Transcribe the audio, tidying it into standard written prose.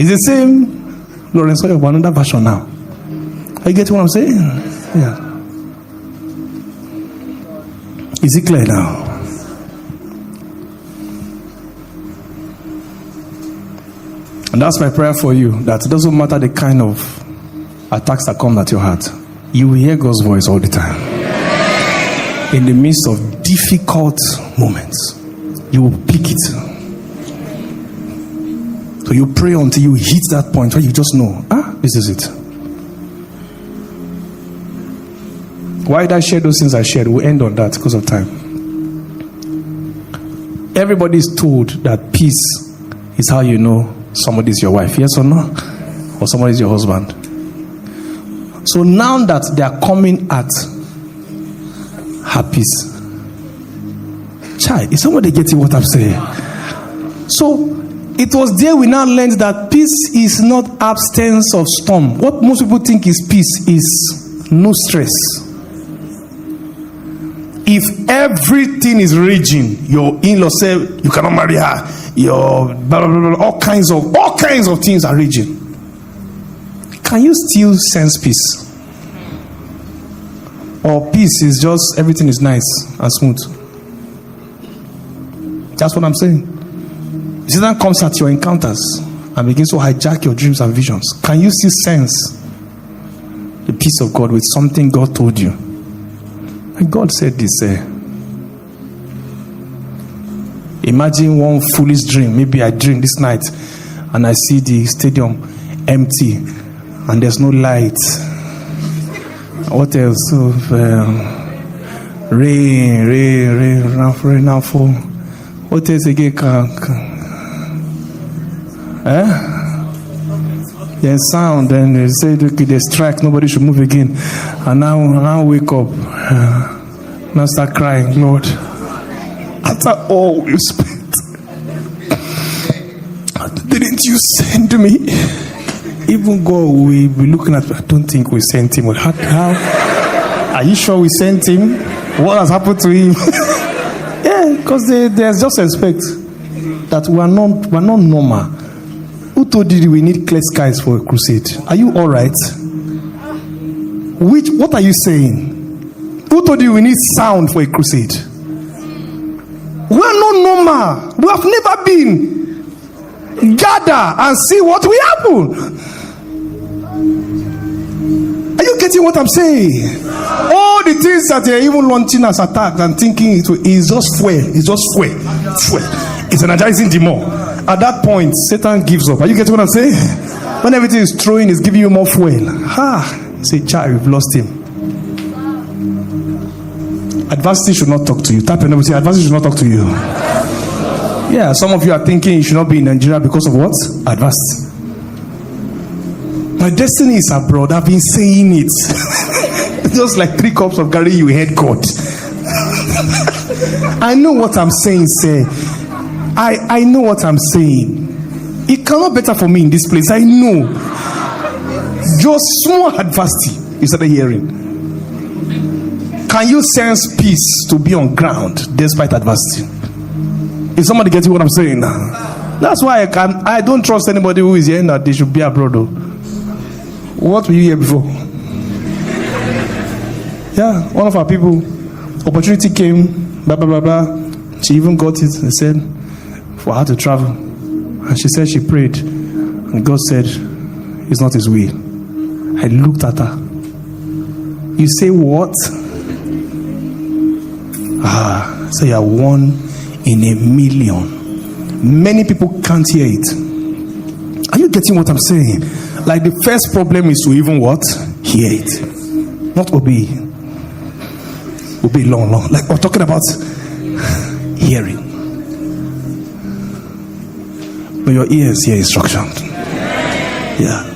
It's the same Lawrence Oyor, but another version now. Are you getting what I'm saying? Yeah. Is it clear now? And that's my prayer for you, that it doesn't matter the kind of attacks that come at your heart, you will hear God's voice all the time. In the midst of difficult moments, you will pick it. So you pray until you hit that point where you just know, this is it. Why did I share those things I shared? We'll end on that because of time. Everybody is told that peace is how you know somebody is your wife. Yes or no? Or somebody is your husband. So now that they are coming at her peace. Child, is somebody getting what I'm saying? So it was there we now learned that peace is not absence of storm. What most people think is peace is no stress. If everything is raging, your in-law say you cannot marry her, your blah, blah, blah, blah, all kinds of things are raging. Can you still sense peace? Or peace is just everything is nice and smooth? That's what I'm saying. Satan comes at your encounters and begins to hijack your dreams and visions. Can you still sense the peace of God with something God told you? And God said this. Imagine one foolish dream. Maybe I dream this night and I see the stadium empty and there's no light. What else? Rain now fall. What else again? Then sound. Then they say okay, they strike. Nobody should move again. And now wake up. Now start crying, Lord. After all you spent, didn't you send me? Even God will be looking at. I don't think we sent him. How? Are you sure we sent him? What has happened to him? Yeah, because there's just respect that we are not normal. Who told you we need clear skies for a crusade? Are you all right? What are you saying? Who told you we need sound for a crusade? We are not normal. We have never been. Gather and see what will happen. Are you getting what I'm saying? All the things that they're even launching as attacks and thinking it is just fuel. It's just fuel. It's energizing demon. At that point, Satan gives up. Are you getting what I'm saying? When everything is throwing, it's giving you more fuel. Say, child, we've lost him. Adversity should not talk to you. Tap and say, adversity should not talk to you. Yeah, some of you are thinking you should not be in Nigeria because of what? Adversity. My destiny is abroad. I've been saying it. Just like 3 cups of Gary, you heard God. I know what I'm saying, sir. I know what I'm saying. It cannot be better for me in this place. I know. Just small adversity you started hearing. Can you sense peace to be on ground despite adversity? Is somebody getting what I'm saying now? That's why I don't trust anybody who is hearing that they should be abroad. Though. What were you here before? Yeah, one of our people, opportunity came, blah, blah, blah, blah. She even got it. They said, for her to travel. And she said she prayed. And God said, it's not his will. I looked at her. You say what? So you are 1 in a million. Many people can't hear it. Are you getting what I'm saying? Like the first problem is to even what? Hear it. Not obey. Obey long. Like we're talking about hearing. When your ears hear instruction. Yeah.